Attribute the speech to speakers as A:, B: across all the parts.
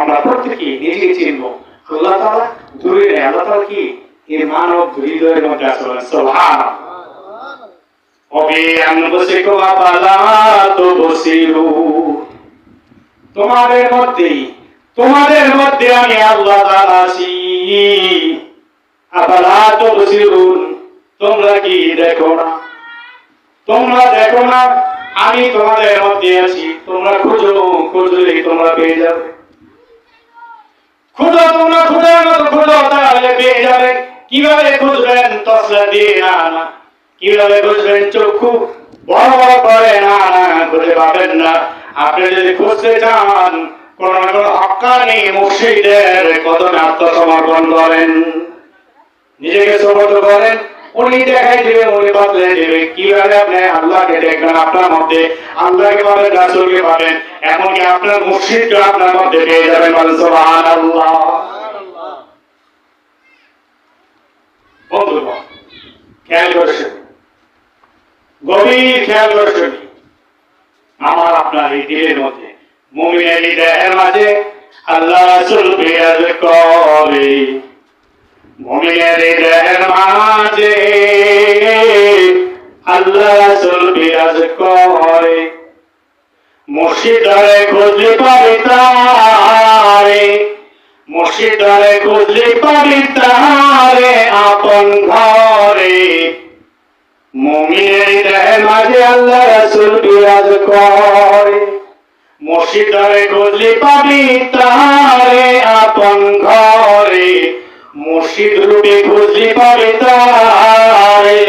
A: আমরা প্রত্যেকেই নিজেকে চিনবো। আল্লাহ তাআলা দূরে নেই, আল্লাহ তাআলা কি এই মানব হৃদয়ের মধ্যে আছে। সুবহানাল্লাহ। وبأنفسكم أفلا تبصرون। তোমাদের মধ্যে আমি আল্লাহ তাআলা আছি। আফালা তুবসিরুন, তোমরা কি দেখো না? তোমরা দেখো না আমি তোমাদের মধ্যে আছি? তোমরা খুঁজলেই তোমরা পেয়ে যাবে। তোমরা খোঁজার মতো খোঁজো, তাহলে পেয়ে যাবে। কিভাবে খুঁজবেন? তসলা দিয়ে না। কিভাবে বুঝবেন? চক্ষু বড় বড় করে না, খুঁজে পাবেন না। আপনি যদি খুঁজতে চান, কোন না কোন হক্কানি মুর্শিদের কদমে আত্মসমর্পণ করেন, নিজেকে সমর্থন করেন, উনি দেখাই দিবে, উনি বদলে দিবে। কিভাবে আপনি আল্লাহকে দেখবেন? আপনার মধ্যে আল্লাহকে পাবেন, রাসূলকে পাবেন, এমনকি আপনার মুর্শিদকে আপনার মধ্যে পেয়ে যাবেন। সুবহানাল্লাহ। বন্ধুগণ, খেয়াল করছেন, গভীর খেয়াল করছেন, আমার আপনার এই দিলের মধ্যে, মুমিনের হৃদয়ের মাঝে আল্লাহ রাসূল বিরাজ করে। মুমিনের হৃদয়ের মাঝে আল্লাহ রাসূল বিরাজ করে। মুর্শিদারে খুঁজলে পাবে তারে, মুর্শিদারে খুঁজলে পাবে তারে আপন ঘরে। মুমিনের হৃদয়ের মাঝে আল্লাহ রাসূল বিরাজ করে। মুর্শিদারে খুঁজলে পাবি তারে আপন ঘরে। মুর্শিদ রূপে খুঁজলে পাবে তারে।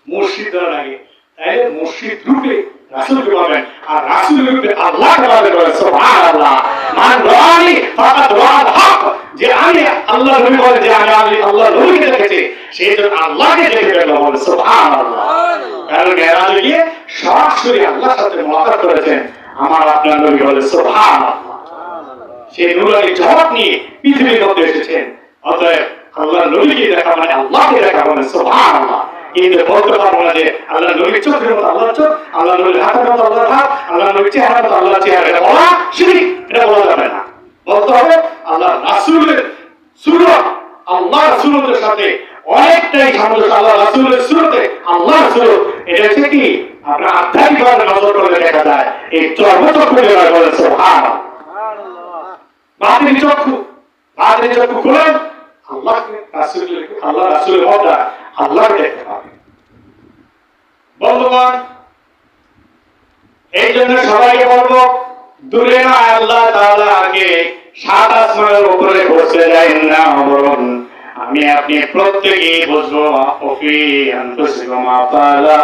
A: মুর্শিদ লাগে, তাইলে মুর্শিদ রূপে রাসূলকে পাবেন, আর রাসূল রূপে আল্লাহকে পাবেন। সুবহানাল্লাহ। মান রাআনি ফাকাদ রাআল হক। যে আমি আল্লাহর নবী বলে যে আমি আল্লাহর নবীকে দেখেছি, সে তো আল্লাহকে দেখে গেল। বলে সুবহানাল্লাহ। কারণ মেরাজে গিয়ে সরাসরি আল্লাহর সাথে মুলাকাত করেছেন আমার আপনার নবী। বলে সুবহানাল্লাহ। সেই নূরানি ঝলক নিয়ে পৃথিবীর মধ্যে এসেছেন। অতএব আল্লাহর নবীকে দেখা মানে আল্লাহকে দেখা। বলে সুবহানাল্লাহ। কিন্তু বলতে পারবো না যে আল্লাহ নবীর চোখের মতো আল্লাহর চোখ, আল্লাহ নবীর হাতের মতো আল্লাহর হাত, আল্লাহ নবীর চেহারার মতো আল্লাহর চেহারা। এটা বলা শিরক, এটা বলা যাবে না। বলতে হবে আল্লাহ রাসূলের সূরত আল্লাহর সূরতের সাথে অনেকটাই সামঞ্জস্য। আল্লাহ রাসূলের সূরতে আল্লাহর সূরত, এটা হচ্ছে কি আপনার আধ্যাত্মিকভাবে নজর করলে দেখা যায়। এই চর্মচক্ষু যেটা বলে সুবহানাল্লাহ। বাতিনি চক্ষু খুলেন, আল্লাহকে রাসূলকে, আল্লাহ রাসূলের মধ্যে আল্লাহকে দেখতে পাবে। বন্ধুগণ, এই জন্য সবাইকে বলবো, দূরে না আল্লাহ তাআলাকে সাত আসমানের উপরে বসে যাবেন না, বরং আমি আপনি প্রত্যেকেই বুঝবো ওফি আনফুসিকুম আফালা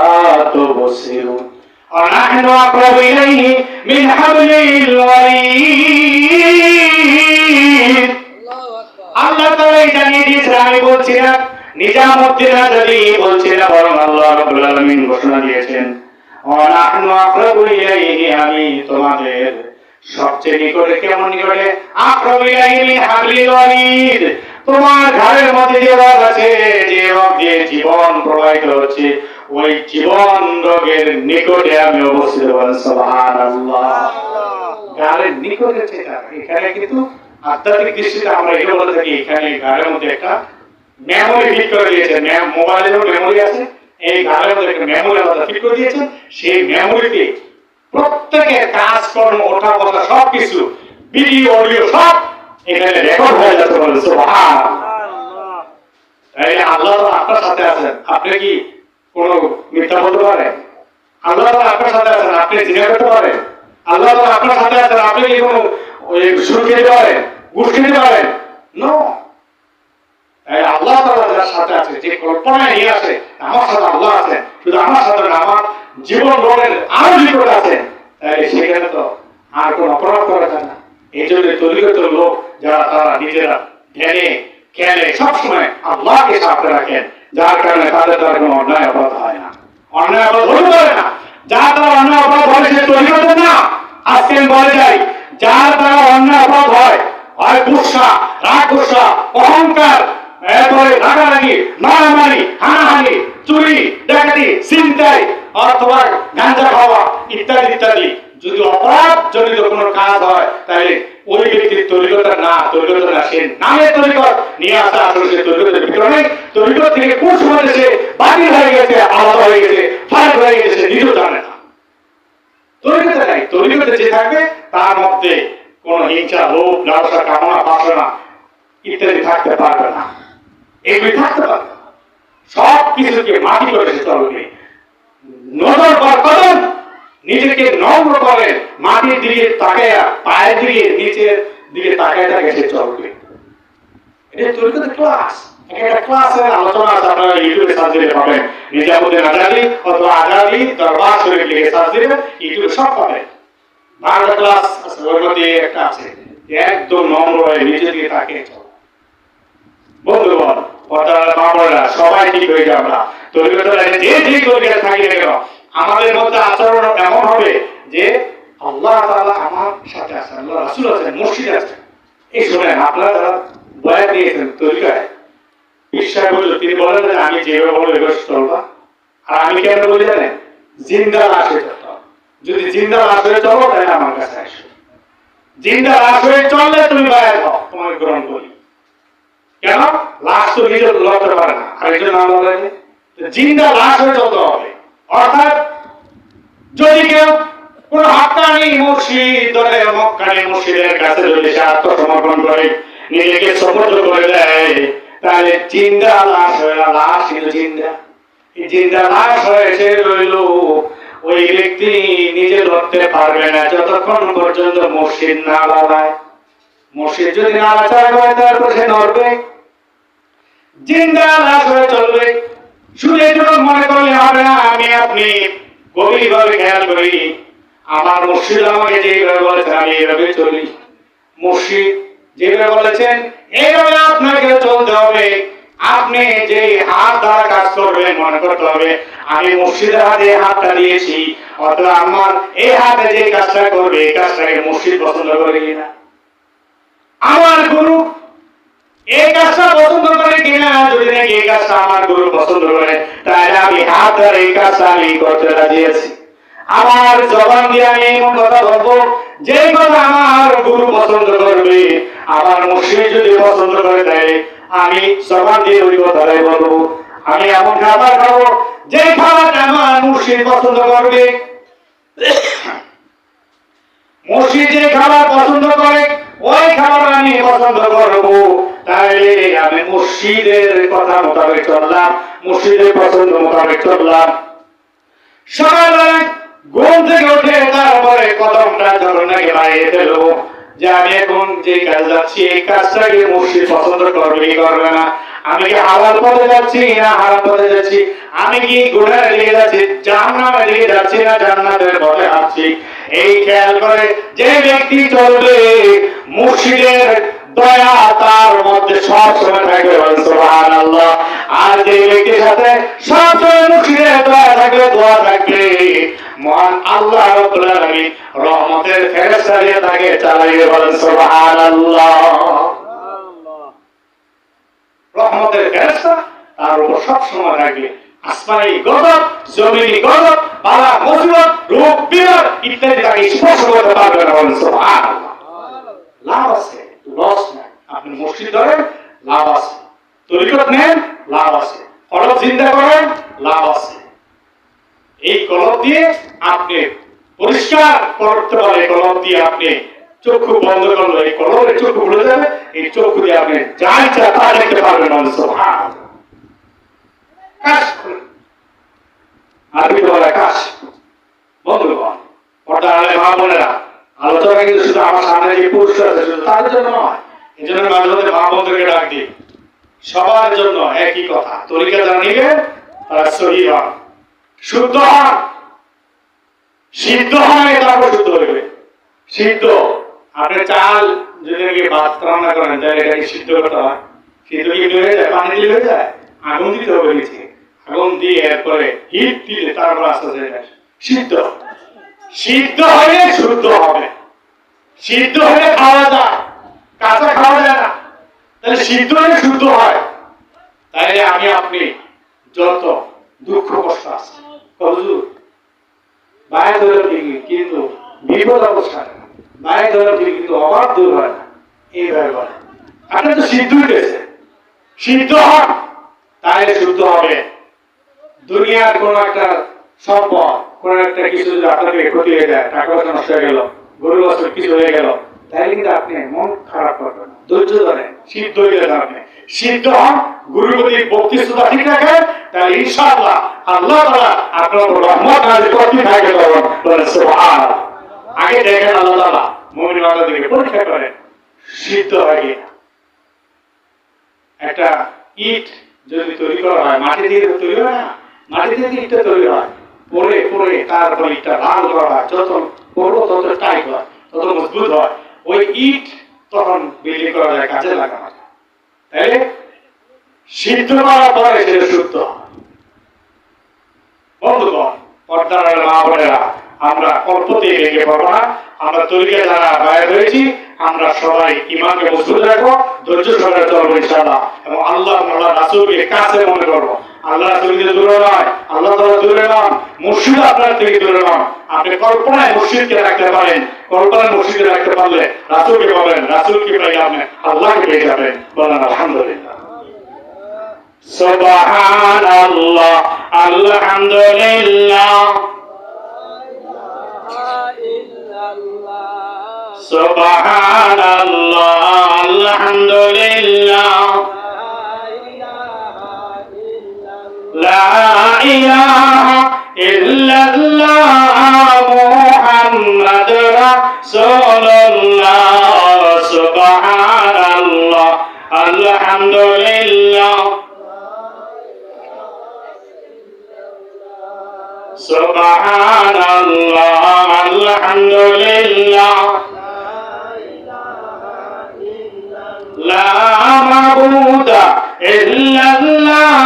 A: তুবসিরুন ওয়ানাহনু আকরাবু ইলাইহি মিন হাবলিল ওয়ারিদ। আল্লাহ তাআলা জানিয়ে দিয়েছেন, আমি বলছি না, নিজামুদ্দিন আজালি বলছি না, বরং আল্লাহ রাব্বুল আলামিন ঘোষণা দিয়েছেন ওয়ানাহনু আকরাবু ইলাইহি, আমি তোমাদের সবচেয়ে নিকটে। কেমন নিকটে? আকরাবু ইলাইহি মিন হাবলিল ওয়ারিদ। তোমার ঘরের মধ্যে যে রগ আছে, যে রগ দিয়ে জীবন প্রবাহিত হচ্ছে, ওই জীবন রগের নিকটে আমি অবস্থিত। বলেন সুবহানাল্লাহ। ঘরের নিকটে যেটা, এখানে কিন্তু আধ্যাত্মিক দৃষ্টিতে আমরা এটা বলে থাকি, এখানে ঘরের মধ্যে একটা মেমোরি ফিট করে দিয়েছেন। মোবাইলেরও মেমোরি আছে, এই ঘরের মধ্যে একটা মেমোরি আলাদা ফিট করে দিয়েছেন। সেই মেমোরিতে প্রত্যেকের কাজকর্ম, ওঠা বসা সবকিছু, ভিডিও অডিও সব এখানে রেকর্ড হয়ে যাচ্ছে। বলে সুবহানাল্লাহ। তাই আল্লাহ তাআলা আপনার সাথে আছেন, আপনি কি কোনো মিথ্যা বলতে পারেন? আল্লাহ তাআলা আপনার সাথে আছেন, আপনি জিনা করতে পারেন? আল্লাহ তাআলা আপনার সাথে আছেন, আপনি কি কোনো সুর খেতে পারেন, ঘুষ খেতে পারেন? নো। তাই আল্লাহ তাআলা যার সাথে আছে, যে কল্পনায় নিয়ে আসে আমার সাথে আল্লাহ আছেন, শুধু আমার সাথে না, আমার জীবন বলেন আরো নিকটে আছেন, তাই সেখানে তো আর কোনো অপরাধ করা যায় না। এই জন্য তরিকতের লোক যারা, তারা নিজেরা ধ্যানে খেলে সবসময় আল্লাহকে সাথে রাখেন, যার কারণে তাদের দ্বারা কোনো অন্যায় অপরাধ হয় না, অন্যায় অপরাধ হতে পারে না। যার দ্বারা অন্যায় অপরাধ হয় সে তরিকতের না। আজকে আমি বলে যাই, যার দ্বারা অন্যায় অপরাধ হয়, হয় গুসা, রাগ গুসা, অহংকার, এরপরে রাগারাগি, মারামারি, হানাহানি, চুরি, ডাকাতি, ছিনতাই, অথবা গাঁজা খাওয়া ইত্যাদি ইত্যাদি, যদি অপরাধ জনিত কোনো কাজ হয়, তাহলে ওই ব্যক্তির তরিকতা না, তরিকতা না, সে নামে তরিকত নিয়ে আসা, আসলে সে তরিকতের ভিতরে নেই। তরিকত থেকে কোন সময় সে বাতিল হয়ে গেছে, আলাদা হয়ে গেছে, ফারাক হয়ে গেছে, সে নিজেও জানে না। তরিকতে নাই, তরিকতে যে থাকবে তার মধ্যে কোন হিংসা, লোভ, লালসা, কামনা, বাসনা ইত্যাদি থাকতে পারবে না, এগুলি থাকতে পারবে না। সব কিছুকে মাটি করে সে চলবে। নজর বা কদম নিজেকে নম্র করে মাটির দিকে তাকায়, পায়ের দিকে নিচের দিকে তাকায় থাকে সে চলবে। এটা তরিকতের ক্লাস। একটা ক্লাসের আলোচনা আছে, আপনারা ইউটিউবে সার্চ দিলে পাবেন। নিজামুদ্দিন আজাদি অথবা আজাদি দরবার শরীফ লিখে সার্চ দিলে ইউটিউবে সব পাবেন। 12টা ক্লাস আছে, ওর মধ্যে একটা আছে একদম নম্র হয়ে নিজের দিকে তাকিয়ে চল। বন্ধুগণ, মামলা সবাই ঠিক হয়ে যাবে না। তরিকতের লাইনে যে ঠিক তরিকা থাকি না কেন, আমাদের মধ্যে আচরণ এমন হবে যে আল্লাহ তাআলা আমার সাথে আছেন, আল্লাহ রাসূল আছেন, মুর্শিদ আছেন। এই শুনেন, আপনারা যারা বয়ান দিয়েছেন তরিকায়, বিশ্বাস করলো তিনি বলেন যে আমি যেভাবে বলবো এভাবে চলবা। আর আমি কেন বলি জানেন? জিন্দা লাশ হয়ে চলতে হবে। যদি জিন্দা লাশ হয়ে চলো তাহলে আমার কাছে আসো। জিন্দা লাশ হয়ে চললে তুমি বায়াত হও, তোমাকে গ্রহণ করি। কেন? লাশ তো নিজে লড়তে পারে না, আরেকজন না লড়ে। জিন্দা লাশ হয়ে চলতে হবে। অর্থাৎ যদি কেউ কোন হাক্কানি মুর্শিদ ধরে মক্কানি মুর্শিদের কাছে যদি সে আত্মসমর্পণ করে, নিজেকে সমর্থ করে দেয়, তাহলে জিন্দা লাশ হয়ে, লাশ কিন্তু জিন্দা, জিন্দা লাশ হয়ে সে রইল। ওই ব্যক্তি নিজে লড়তে পারবে না যতক্ষণ পর্যন্ত মুর্শিদ না লড়ায়। মুর্শিদ যদি নাড়াচাড়া করে তারপর সে নড়বে, জিন্দা লাশ হয়ে চলবে। শুধু এটুকু মনে করলে হবে না। আমি আপনি গভীরভাবে খেয়াল করি, আমার মুর্শিদ আমাকে যেভাবে বলেছেন আমি এইভাবে চলি। মুর্শিদ যেভাবে বলেছেন এইভাবে আপনাকে চলতে হবে। আপনি যে হাত দ্বারা কাজ করবেন মনে করতে হবে আমি মুর্শিদের হাতে হাতটা দিয়েছি, অথবা আমার এই হাতে যে কাজটা করবে এই কাজটাকে মুর্শিদ পছন্দ করে কিনা, আমার গুরু এই কাজটা পছন্দ করে কিনা। যদি নাকি এই কাজটা আমার গুরু পছন্দ করে, তাহলে আমি হাত ধরে এই কাজটা আমি করতে রাজি আছি। আমার জবান দিয়ে আমি এমন কথা বলবো যে কথা আমার গুরু পছন্দ করবে। আমার মুর্শিদ যদি পছন্দ করে দেয়, আমি জবান দিয়ে ওই কথাটাই বলবো। আমি এমন খাবার খাবো যে খাবারটা আমার মুর্শিদ পছন্দ করবে। মুর্শিদ যে খাবার পছন্দ করে ওই খাবার আমি পছন্দ করবো। তাহলে আমি মুর্শিদের কথা মোতাবেক চললাম, মুর্শিদের পছন্দ মোতাবেক চললাম। সকালবেলা ঘুম থেকে উঠে তারপরে কদমটা যখন নাকি বাইরে ফেলবো, যে আমি এখন যে কাজ যাচ্ছি এই কাজটাকে মুর্শিদ পছন্দ করবে কি করবে না, আমি কি হালাল পথে যাচ্ছি না হারাম পথে যাচ্ছি, আমি কি গুনাহের দিকে যাচ্ছি, জাহান্নামের দিকে যাচ্ছি না জান্নাতের পথে হাঁটছি, এই খেয়াল করে যে ব্যক্তি চলবে মুর্শিদের দয়া তার মধ্যে সব সময় থাকবে, সুবহানাল্লাহ। আর যে ব্যক্তির সাথে সব সময় মুর্শিদের দয়া থাকবে, দোয়া থাকবে, মহান আল্লাহ রাব্বুল আলামিন রহমতের ফেরেশতা দিয়ে তাকে চালাইবে, বলেন সুবহানাল্লাহ। রহমতের ফেরেশতা তার উপর সব সময় থাকবে। আসমানি গজব, জমিনি গজব, বালা মুসিবত, রোগ বিপদ ইত্যাদি তাকে স্পর্শ করতে পারবে না, বলেন সুবহানাল্লাহ। লাভ আছে, লস নাই। আপনি মুর্শিদ ধরেন, লাভ আছে। তরিকত নেন, লাভ আছে। কলব জিন্দা করেন, লাভ আছে। এই কলব দিয়ে আপনি পরিষ্কার করতে পারে, কলব দিয়ে আপনি চক্ষু বন্ধ করলে এই কলবের চক্ষু খুলে যাবে, এই চক্ষু দিয়ে আপনি যা ইচ্ছা তা দেখতে পারবেন, সুবহানাল্লাহ। কাশ আরবি বলে কাশ। বন্ধুগণ, পর্দা আলে মা বোনেরা, আলোচনা কিন্তু শুধু আমার সামনে যে পুরুষ আছে শুধু তাদের জন্য নয়, এই জন্য মাঝে মধ্যে মা বোনদেরকে ডাক দিই। সবার জন্য একই কথা, তরিকা যারা নিবেন তারা সহি হন, শুদ্ধ হন, সিদ্ধ হন, তারপর শুদ্ধ হইবে। সিদ্ধ, আপনি চাল যদি নাকি ভাত রান্না করেন তাহলে এটাকে সিদ্ধ করতে হয়। সিদ্ধ কি হয়ে যায়? পানি দিলে হয়ে যায়? আগুন দিতে হবে নিচে, আগুন দিয়ে এরপরে হিট দিলে তারপর আস্তে আস্তে সিদ্ধ। সিদ্ধ হলে শুদ্ধ হবে। সিদ্ধ হলে খাওয়া যায়, কাঁচা খাওয়া যায় না। তাহলে সিদ্ধ হলে শুদ্ধ হয়। তাইলে আমি আপনি যত দুঃখ কষ্ট আছে বাইরে ধরে ঠিকই, কিন্তু বিপদ অবস্থা বাইরে ধরে ঠিকই, কিন্তু অভাব দূর হয় না। আপনি তো সিদ্ধ হইতেছে, সিদ্ধ হন, তাহলে শুদ্ধ হবে। দুনিয়ার কোন একটা সম্পদ, কোন একটা কিছু যদি আপনাকে ক্ষতি হয়ে যায়, টাকা পয়সা নষ্ট হয়ে গেল, গরু বছর কিছু হয়ে গেল, তাহলে কিন্তু আপনি মন খারাপ করবেন না, ধৈর্য ধরেন, সিদ্ধ হয়ে গেলেন আপনি, সিদ্ধ হন, গুরুর প্রতি বক্তৃতা ঠিক রাখেন, তাহলে ইনশাআল্লাহ আল্লাহ তাআলা আপনার উপর রহমত নাযিল করতে থাকে। বলেন সুবহানাল্লাহ। আগে দেখেন আল্লাহ তাআলা মুমিন বান্দাদেরকে পরীক্ষা করেন সিদ্ধ হয় কিনা। একটা ইট যদি তৈরি করা হয়, মাটি দিয়ে তৈরি হয় না, মাটি দিয়ে ইটটা তৈরি হয়, পরে পরে তারপর ইটটা লাল করা হয়, যত পড়বো তত টাইট হয়, তত মজবুত হয়, ওই ইট তখন বিল্ডিং করা যায়, কাজে লাগানো যায়। তাইলে সিদ্ধ করার পরে সেটা শুদ্ধ হয়। বন্ধুগণ, পর্দার মা বোনেরা, আমরা অল্পতেই ভেঙে পড়বো না। আমরা তরিকা যারা বাইরে হয়েছি, আমরা সবাই ইমানকে মজবুত রাখবো, ধৈর্য সহকারে চলবো ইনশাআল্লাহ, এবং আল্লাহ রাসূলকে কাছে মনে করবো। আল্লাহ রাসূলকে দূরে নয়, আল্লাহ তাআলা দূরে নন, মুর্শিদ আপনার থেকে দূরে নন। আপনি কল্পনায় মুর্শিদকে রাখতে পারেন, কল্পনায় মুর্শিদকে রাখতে পারলে রাসূলকে পাবেন, রাসূলকে পাইলে আপনি আল্লাহকে পেয়ে যাবেন। বলেন আলহামদুলিল্লাহ। সুবহানাল্লাহ, আলহামদুলিল্লাহ, সুবহানাল্লাহ, আলহামদুলিল্লাহ, লা ইলাহা ইল্লাল্লাহ, মুহাম্মাদুর রাসূলুল্লাহ। সুবহানাল্লাহ, আলহামদুলিল্লাহ, সুবহানাল্লাহ, আলহামদুলিল্লাহ, লা মাবুদা ইল্লাল্লাহ,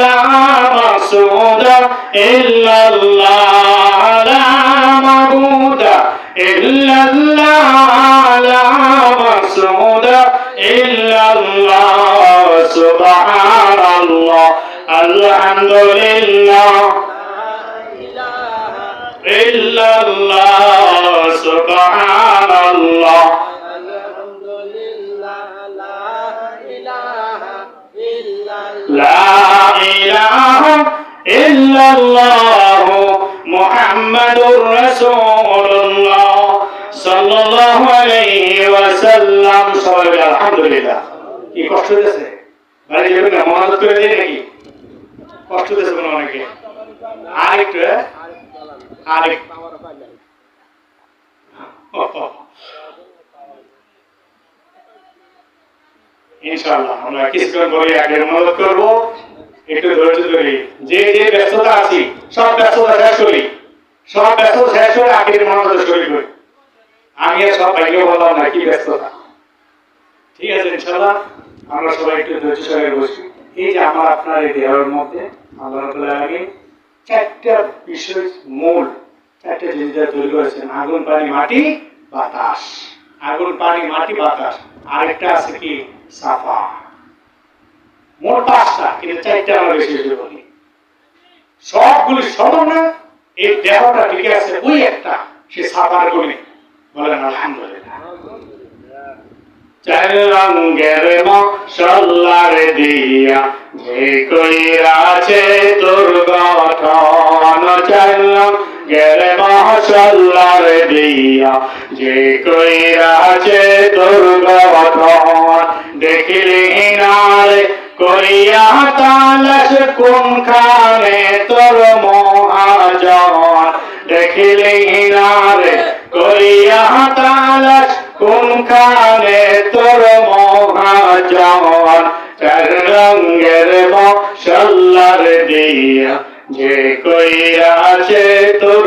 A: লা মাসুদা ইল্লাল্লাহ, লা মাবুদা ইল্লাল্লাহ, লা মাসুদা ইল্লাল্লাহ। সুবহানাল্লাহ, আলহামদুলিল্লাহ, ইল্লাল্লাহ, সুবহানাল্লাহ, লা ইলাহা ইল্লাল্লাহ, মুহাম্মাদুর রাসূলুল্লাহ সাল্লাল্লাহু আলাইহি ওয়াসাল্লাম। সবাই আলহামদুলিল্লাহ। কি কষ্ট হয়েছে? আরে যাবে না, মনোযোগ করে দেন নাকি? কষ্ট হয়েছে কোনো অনেকে? আরেকটু ইনশাআল্লাহ আমরা কিছুক্ষণ পরে আগে মনোযোগ করবো, একটু ধৈর্য ধরে। যে যে ব্যস্ততা আছি সব ব্যস্ততা শেষ করি, সব ব্যস্ততা শেষ করে আগের মনোযোগ করি। আমি আর সব বাইরে বললাম না কি ব্যস্ততা। ঠিক আছে, ইনশাআল্লাহ আমরা সবাই একটু ধৈর্য সহকারে বসি। এই যে আমার আপনার এই দেহের মধ্যে আল্লাহ রাব্বুল আলামিন চারটা বিষয়, মূল চারটা জিনিস তৈরি করেছেন: আগুন, পানি, মাটি, বাতাস। আগুন, পানি, মাটি, বাতাস। আরেকটা আছে কি? সাফা। মোট পাঁচটা, কিন্তু চারটা আমরা বেশি বেশি বলি। সবগুলি সমান না, এই দেহটা ঠিক আছে ওই একটা, সে সাফার গুণে। বলেন আলহামদুলিল্লাহ। চার রঙের মশালার দিয়া যে কইরাছে তোর গঠন, চার রঙের মশালার দিয়া যে কইরাছে তোর গঠন, দেখিলি নারে করিয়া তালাশ কোনখানে তোর মহাজন, দেখিলি নারে করিয়া তালাশ কোনখানে তোর মহাজন, চার রঙের মশালার দিয়া যে কইরাছে তোর